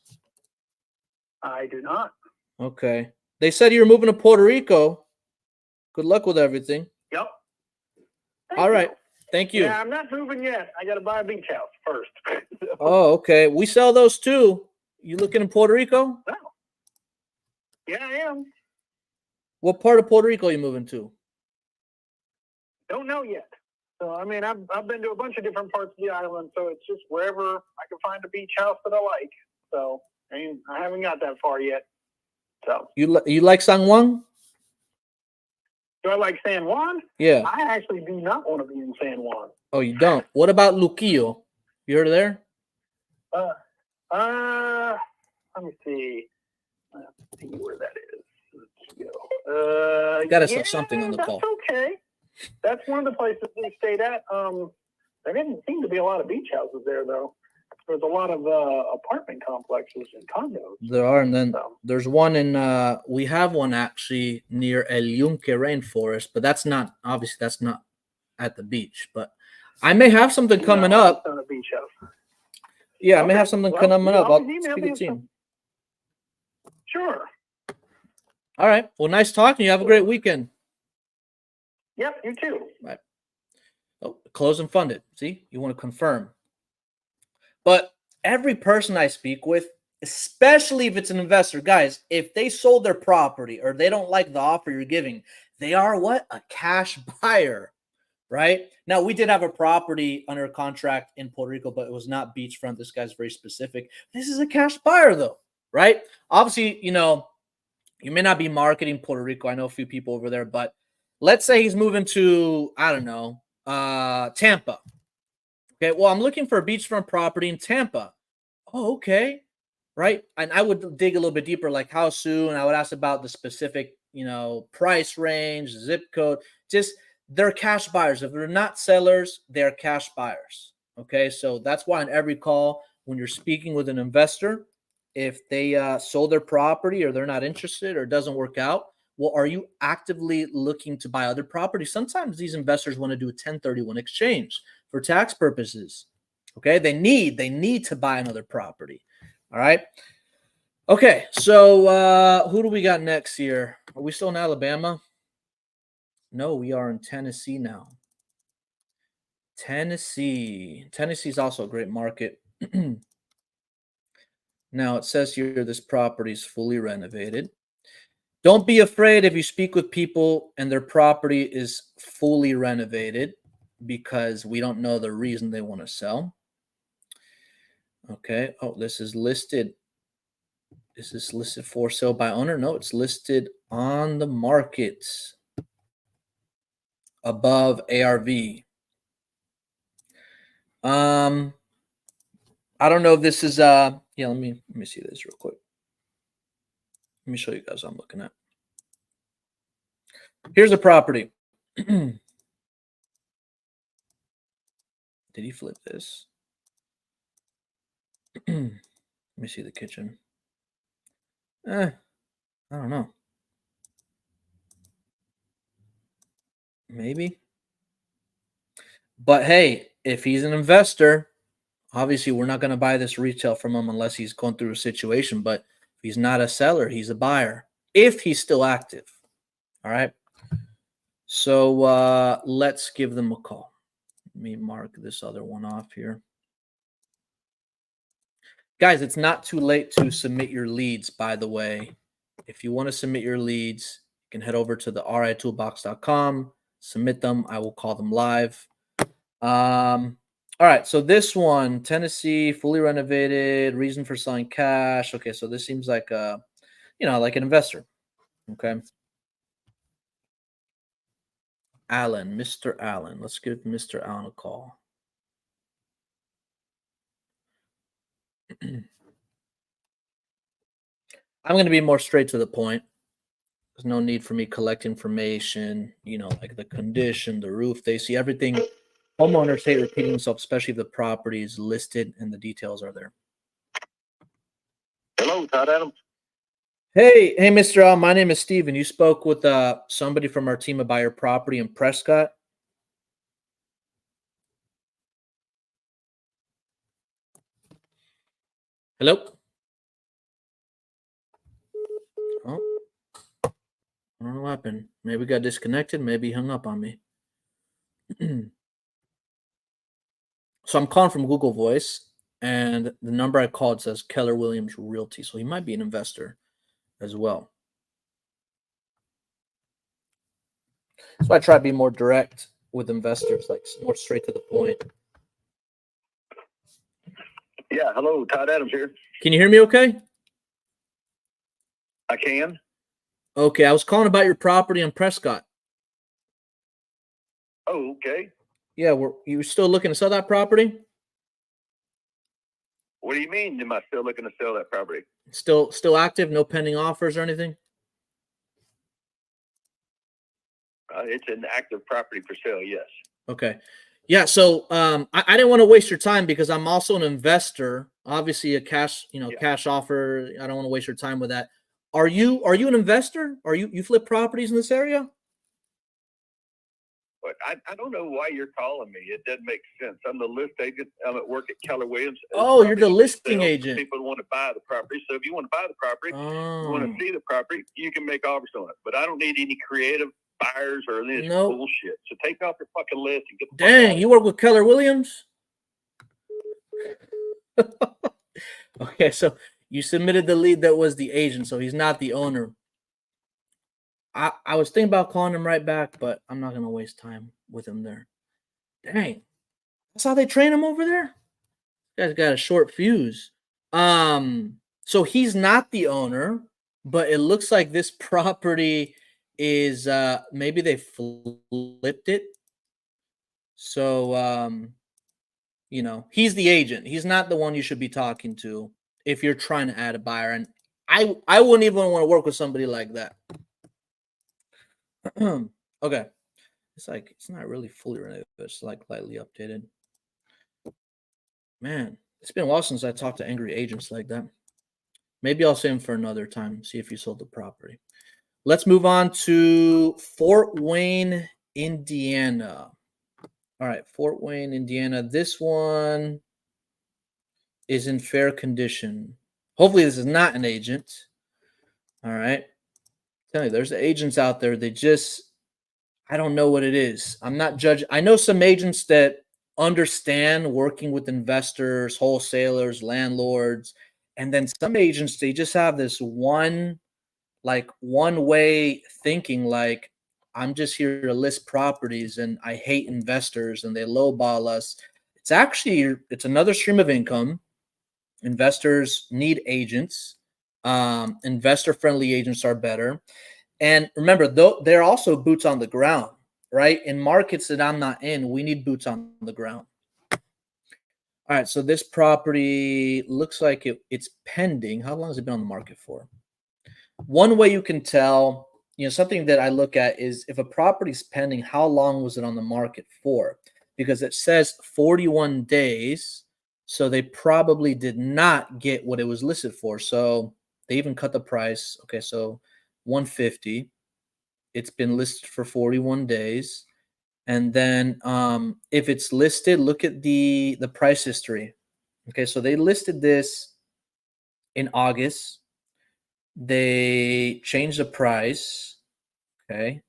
I do not. Okay. They said you were moving to Puerto Rico. Good luck with everything. Yep. All right. Thank you. Yeah, I'm not moving yet. I got to buy a beach house first. Oh, okay. We sell those too. You looking in Puerto Rico? No. Yeah, I am. What part of Puerto Rico are you moving to? Don't know yet. So, I mean, I've been to a bunch of different parts of the island, so it's just wherever I can find a beach house that I like. So, I mean, I haven't got that far yet. So, You like San Juan? do I like San Juan? Yeah. I actually do not want to be in San Juan. Oh, you don't? What about Luquillo? You heard of there? Let me see. Let's see where that is. Let's go. You gotta have something on the call. That's okay. That's one of the places we stayed at. There didn't seem to be a lot of beach houses there, though. There's a lot of apartment complexes and condos. There are, and then there's one in. We have one actually near El Yunque Rainforest, but that's not at the beach. But I may have something coming up. On a beach house. Yeah, I may have something coming up. I'll email speak me to the team. Sure. All right. Well, nice talking to you. Have a great weekend. Yep, you too. Right. Oh, closed and funded. See, you want to confirm. But every person I speak with, especially if it's an investor, guys, if they sold their property or they don't like the offer you're giving, they are what? A cash buyer, right? Now, we did have a property under contract in Puerto Rico, but it was not beachfront. This guy's very specific. This is a cash buyer, though, right? Obviously, you may not be marketing Puerto Rico. I know a few people over there, but let's say he's moving to, I don't know, Tampa. Okay, well, I'm looking for a beachfront property in Tampa. Oh, okay, right? And I would dig a little bit deeper, like how soon. I would ask about the specific, price range, zip code. Just they're cash buyers. If they're not sellers, they're cash buyers. Okay, so that's why on every call, when you're speaking with an investor, if they sold their property or they're not interested or it doesn't work out, well, are you actively looking to buy other properties? Sometimes these investors want to do a 1031 exchange for tax purposes. Okay, they need to buy another property. All right. Okay, so who do we got next here? Are we still in Alabama? No, we are in Tennessee now. Tennessee is also a great market. Now it says here this property is fully renovated. Don't be afraid if you speak with people and their property is fully renovated, because we don't know the reason they want to sell. Okay. Oh, this is listed. Is this listed for sale by owner? No, it's listed on the market above ARV. I don't know if this is let me see this real quick. Let me show you guys what I'm looking at. Here's a property. Did he flip this? Let me see the kitchen. I don't know. Maybe. But hey, if he's an investor, obviously we're not going to buy this retail from him unless he's going through a situation. But if he's not a seller, he's a buyer, if he's still active. All right. So let's give them a call. Let me mark this other one off here. Guys, it's not too late to submit your leads, by the way. If you want to submit your leads, you can head over to the ritoolbox.com, submit them. I will call them live. All right, so this one, Tennessee, fully renovated, reason for selling cash. Okay, so this seems like like an investor. Okay. Allen, Mr. Allen. Let's give Mr. Allen a call. I'm going to be more straight to the point. There's no need for me to collect information, like the condition, the roof. They see everything. Homeowners hate repeating themselves, especially if the property is listed and the details are there. Hello, Todd Adams. Hey, Mr. Allen. My name is Steven. You spoke with somebody from our team about your property in Prescott. Hello? Oh, I don't know what happened. Maybe got disconnected. Maybe he hung up on me. So I'm calling from Google Voice. And the number I called says Keller Williams Realty. So he might be an investor as well. So I try to be more direct with investors, like more straight to the point. Yeah, hello, Todd Adams here. Can you hear me okay? I can. Okay, I was calling about your property on Prescott. Oh, okay. Yeah, you still looking to sell that property? What do you mean? Am I still looking to sell that property? Still active? No pending offers or anything? It's an active property for sale. Yes. Okay. Yeah. So I didn't want to waste your time because I'm also an investor. Obviously, a cash cash offer. I don't want to waste your time with that. Are you an investor? Are you flip properties in this area? But I don't know why you're calling me. It doesn't make sense. I'm the list agent. I'm at work at Keller Williams. Oh, you're the listing agent. People want to buy the property. So if you want to buy the property, you want to see the property, you can make offers on it. But I don't need any creative buyers or any of this bullshit. So take off your fucking list and get the fuck Dang, out. you work with Keller Williams? Okay, so you submitted the lead that was the agent, so he's not the owner. I was thinking about calling him right back, but I'm not gonna waste time with him there. Dang, that's how they train him over there. This guy's got a short fuse. So he's not the owner, but it looks like this property is maybe they flipped it. So he's the agent. He's not the one you should be talking to if you're trying to add a buyer. And I wouldn't even want to work with somebody like that. Okay. It's not really fully renovated, but it's like lightly updated. Man, it's been a while since I talked to angry agents like that. Maybe I'll save him for another time, see if he sold the property. Let's move on to Fort Wayne, Indiana. All right, Fort Wayne, Indiana. This one is in fair condition. Hopefully this is not an agent. All right. Tell you, there's agents out there. I don't know what it is. I'm not judging. I know some agents that understand working with investors, wholesalers, landlords, and then some agents, they just have this one way thinking, like, I'm just here to list properties and I hate investors and they lowball us. It's another stream of income. Investors need agents. Investor-friendly agents are better. And remember, though, they're also boots on the ground, right? In markets that I'm not in, we need boots on the ground. All right, so this property looks like it's pending. How long has it been on the market for? One way you can tell, something that I look at is if a property's pending, how long was it on the market for? Because it says 41 days, so they probably did not get what it was listed for. So they even cut the price. Okay, so 150. It's been listed for 41 days. And then if it's listed, look at the price history. Okay, so they listed this in August. They changed the price. Okay.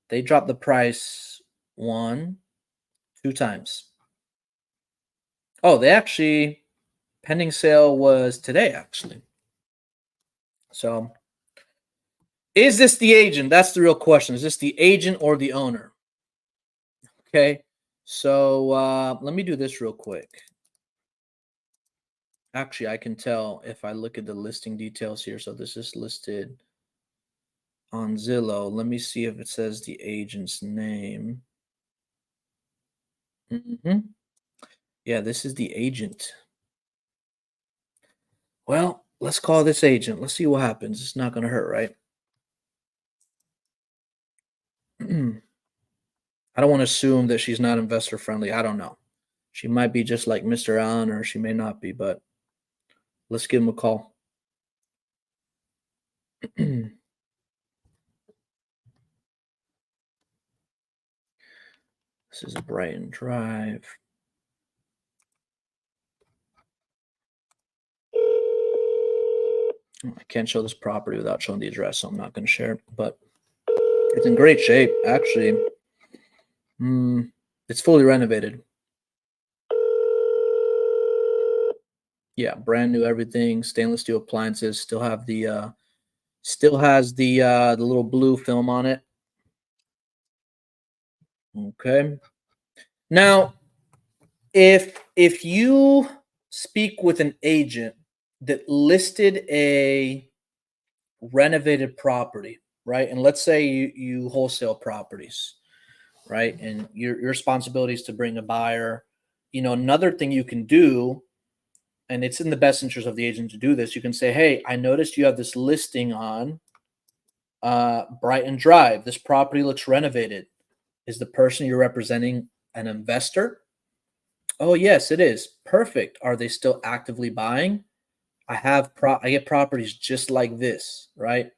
They dropped the price 1, 2 times. Oh, pending sale was today, actually. So is this the agent? That's the real question. Is this the agent or the owner? Okay. So let me do this real quick. Actually, I can tell if I look at the listing details here. So this is listed on Zillow. Let me see if it says the agent's name. Yeah, this is the agent. Well, let's call this agent. Let's see what happens. It's not going to hurt, right? I don't want to assume that she's not investor friendly. I don't know. She might be just like Mr. Allen, or she may not be, but let's give him a call. This is Brighton Drive. I can't show this property without showing the address, so I'm not going to share it, but it's in great shape, actually. It's fully renovated. Yeah, brand new everything, stainless steel appliances, still have the still has the little blue film on it. Okay. Now, if you speak with an agent that listed a renovated property, right? And let's say you wholesale properties, right? And your responsibility is to bring a buyer. You know, another thing you can do, and it's in the best interest of the agent to do this, you can say, hey, I noticed you have this listing on Brighton Drive. This property looks renovated. Is the person you're representing an investor? Oh, yes, it is. Perfect. Are they still actively buying? I get properties just like this, right?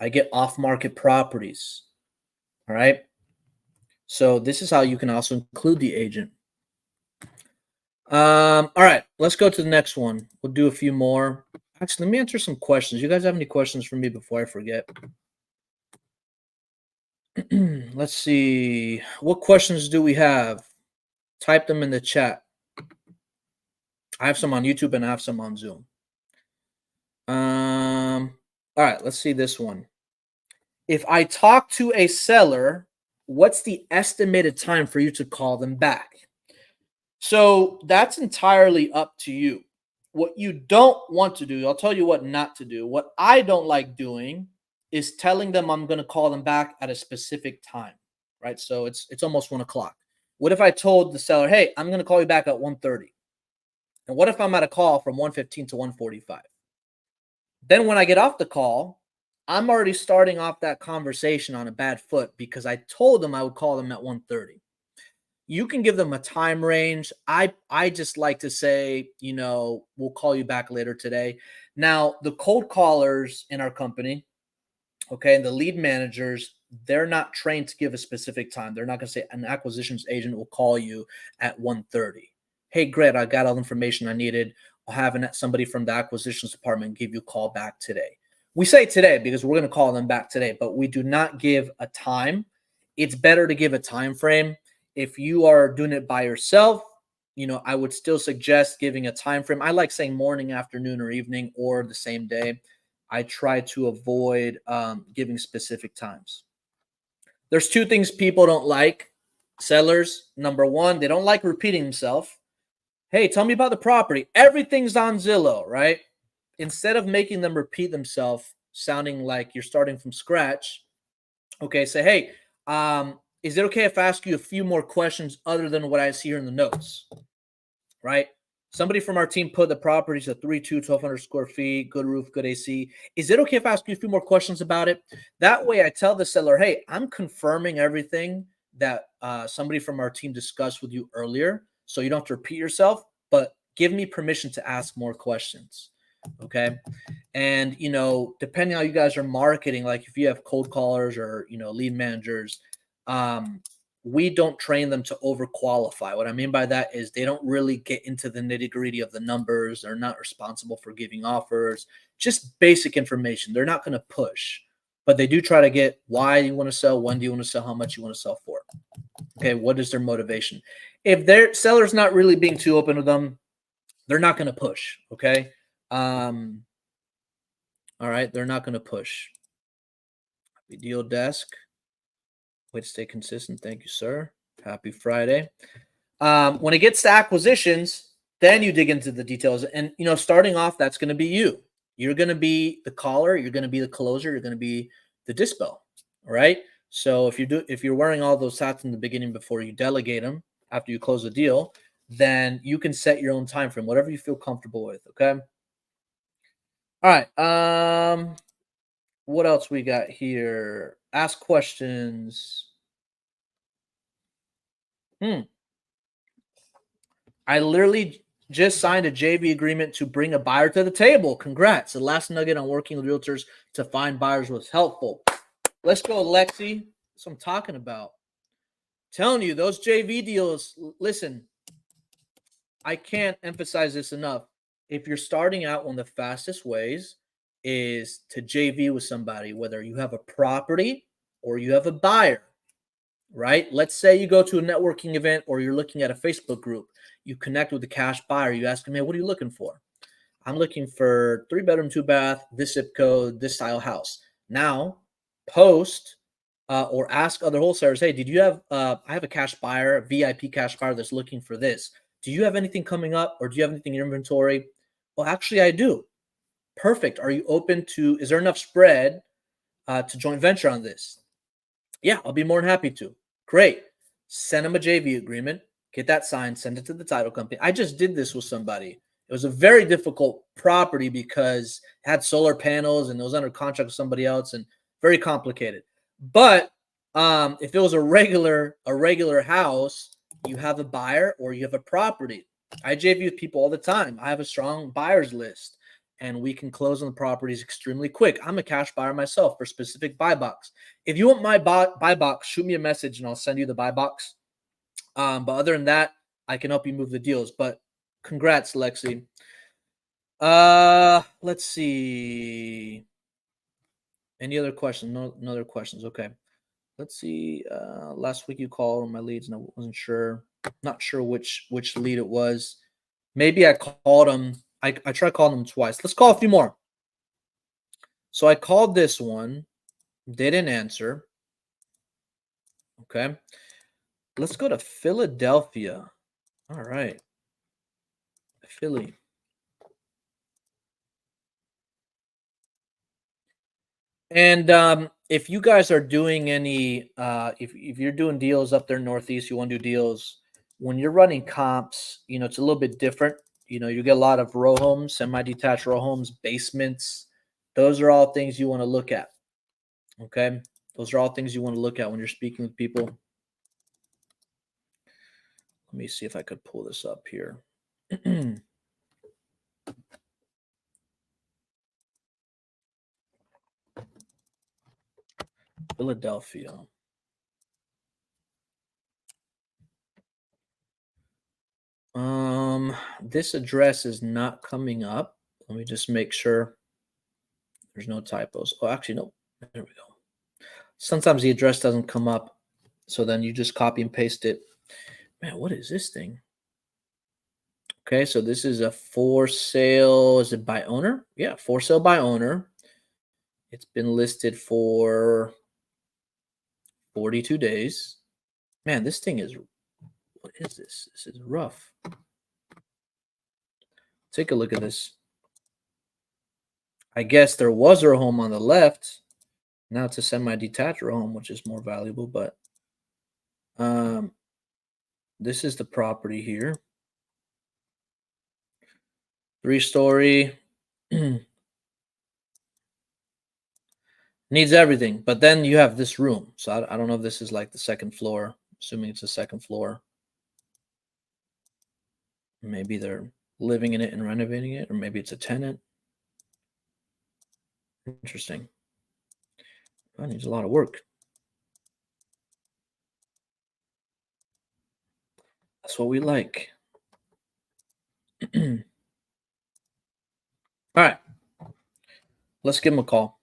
I get off-market properties. All right. So this is how you can also include the agent. All right, let's go to the next one. We'll do a few more. Actually, let me answer some questions. You guys have any questions for me before I forget? Let's see. What questions do we have? Type them in the chat. I have some on YouTube and I have some on Zoom. All right, let's see this one. If I talk to a seller, what's the estimated time for you to call them back? So that's entirely up to you. What you don't want to do, I'll tell you what not to do. What I don't like doing is telling them I'm going to call them back at a specific time, right? So it's almost 1 o'clock. What if I told the seller, hey, I'm going to call you back at 1:30? And what if I'm at a call from 1:15 to 1:45? Then when I get off the call, I'm already starting off that conversation on a bad foot because I told them I would call them at 1:30. You can give them a time range. I just like to say, you know, we'll call you back later today. Now, the cold callers in our company, okay, and the lead managers, they're not trained to give a specific time. They're not going to say an acquisitions agent will call you at 1:30. Hey, great, I got all the information I needed. I'll have somebody from the acquisitions department give you a call back today. We say today because we're going to call them back today, but we do not give a time. It's better to give a time frame. If you are doing it by yourself, you know, I would still suggest giving a time frame. I like saying morning, afternoon, or evening, or the same day. I try to avoid giving specific times. There's two things people don't like, sellers. Number one, they don't like repeating themselves. Hey, tell me about the property. Everything's on Zillow, right? Instead of making them repeat themselves, sounding like you're starting from scratch, okay, say, hey, is it okay if I ask you a few more questions other than what I see here in the notes, right? Somebody from our team put the properties at 1,200 square feet, good roof, good AC. Is it okay if I ask you a few more questions about it? That way I tell the seller, hey, I'm confirming everything that somebody from our team discussed with you earlier. So you don't have to repeat yourself, but give me permission to ask more questions. Okay. And, you know, depending on how you guys are marketing, like if you have cold callers or, you know, lead managers, we don't train them to overqualify. What I mean by that is they don't really get into the nitty gritty of the numbers. They're not responsible for giving offers, just basic information. They're not going to push, but they do try to get why you want to sell, when do you want to sell, how much you want to sell for. Okay. What is their motivation? If their seller's not really being too open with them, they're not going to push. Okay. All right, they're not going to push. Happy deal desk. Way to stay consistent. Thank you, sir. Happy Friday. When it gets to acquisitions, then you dig into the details. And, you know, starting off, that's going to be you. You're going to be the caller. You're going to be the closer. You're going to be the dispo. All right. So if you're wearing all those hats in the beginning before you delegate them after you close the deal, then you can set your own time frame, whatever you feel comfortable with. Okay. All right. What else we got here? Ask questions. I literally just signed a JV agreement to bring a buyer to the table. Congrats. The last nugget on working with realtors to find buyers was helpful. Let's go, Lexi. That's what I'm talking about. Telling you, those JV deals, listen, I can't emphasize this enough. If you're starting out, one of the fastest ways is to JV with somebody, whether you have a property or you have a buyer, right? Let's say you go to a networking event or you're looking at a Facebook group. You connect with a cash buyer. You ask them, hey, what are you looking for? I'm looking for 3-bedroom, 2-bath, this zip code, this style house. Now, post or ask other wholesalers, hey, did you have, I have a cash buyer, a VIP cash buyer that's looking for this. Do you have anything coming up or do you have anything in your inventory? Well, actually, I do. Perfect. Are you open to, is there enough spread to joint venture on this? Yeah, I'll be more than happy to. Great. Send them a JV agreement, get that signed, send it to the title company. I just did this with somebody. It was a very difficult property because it had solar panels and it was under contract with somebody else and very complicated. But if it was a regular house, you have a buyer or you have a property. I JV with people all the time. I have a strong buyers list and we can close on the properties extremely quick. I'm a cash buyer myself for specific buy box. If you want my buy box, shoot me a message and I'll send you the buy box. But other than that, I can help you move the deals. But congrats, Lexi. Let's see. Any other questions? No other questions. Okay. Let's see. Last week you called on my leads and I wasn't sure. Not sure which lead it was. Maybe I called him. I tried calling him twice. Let's call a few more. So I called this one. Didn't answer. Okay. Let's go to Philadelphia. All right. Philly. And if you guys are doing any, if you're doing deals up there Northeast, you want to do deals, when you're running comps, it's a little bit different. You get a lot of row homes, semi-detached row homes, basements. Those are all things you want to look at. Okay. Those are all things you want to look at when you're speaking with people. Let me see if I could pull this up here. Philadelphia. This address is not coming up. Let me just make sure there's no typos. Oh, actually, no. There we go. Sometimes the address doesn't come up, so then you just copy and paste it. Man, what is this thing? Okay, so this is a for sale. Is it by owner? Yeah, for sale by owner. It's been listed for 42 days. Man, this thing is, what is this? This is rough. Take a look at this. I guess there was a home on the left. Now it's a semi-detached home, which is more valuable, but this is the property here. 3-story. Needs everything, but then you have this room. So I don't know if this is like the second floor. Assuming it's the second floor. Maybe they're living in it and renovating it, or maybe it's a tenant. Interesting. That needs a lot of work. That's what we like. All right. Let's give him a call.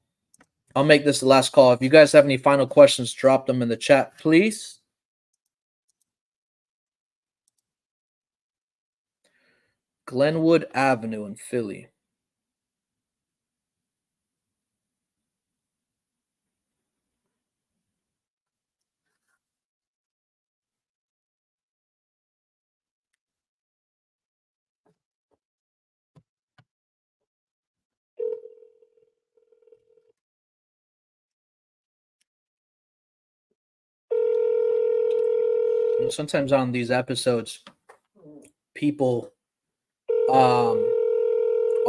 I'll make this the last call. If you guys have any final questions, drop them in the chat, please. Glenwood Avenue in Philly. And sometimes on these episodes, people are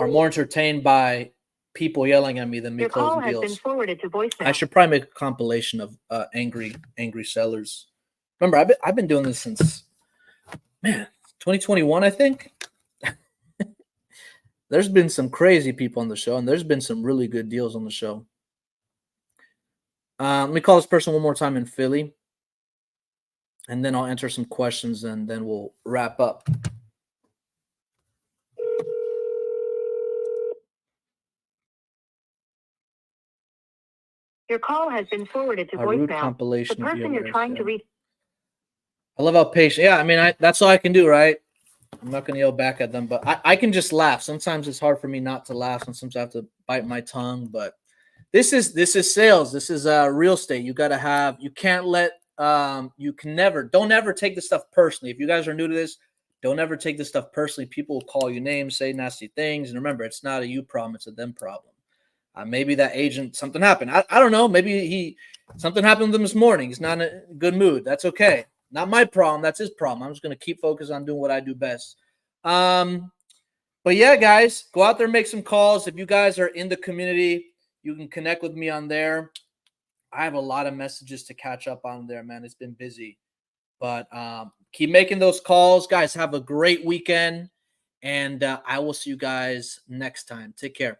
more entertained by people yelling at me than me closing deals. Your call has been forwarded to voicemail. I should probably make a compilation of angry sellers. Remember, I've been doing this since 2021, I think. There's been some crazy people on the show, and there's been some really good deals on the show. Let me call this person one more time in Philly, and then I'll answer some questions, and then we'll wrap up. Your call has been forwarded to voicemail. Compilation. The person you're trying to reach. I love how patient. Yeah, I mean, that's all I can do, right? I'm not going to yell back at them, but I can just laugh. Sometimes it's hard for me not to laugh. Sometimes I have to bite my tongue, but this is sales. This is real estate. You got to have, you can't let, don't ever take this stuff personally. If you guys are new to this, don't ever take this stuff personally. People will call you names, say nasty things. And remember, it's not a you problem, it's a them problem. Maybe that agent, something happened. I don't know. Maybe something happened with him this morning. He's not in a good mood. That's okay. Not my problem. That's his problem. I'm just going to keep focused on doing what I do best. But yeah, guys, go out there, make some calls. If you guys are in the community, you can connect with me on there. I have a lot of messages to catch up on there, man. It's been busy, but keep making those calls, guys. Have a great weekend, and I will see you guys next time. Take care.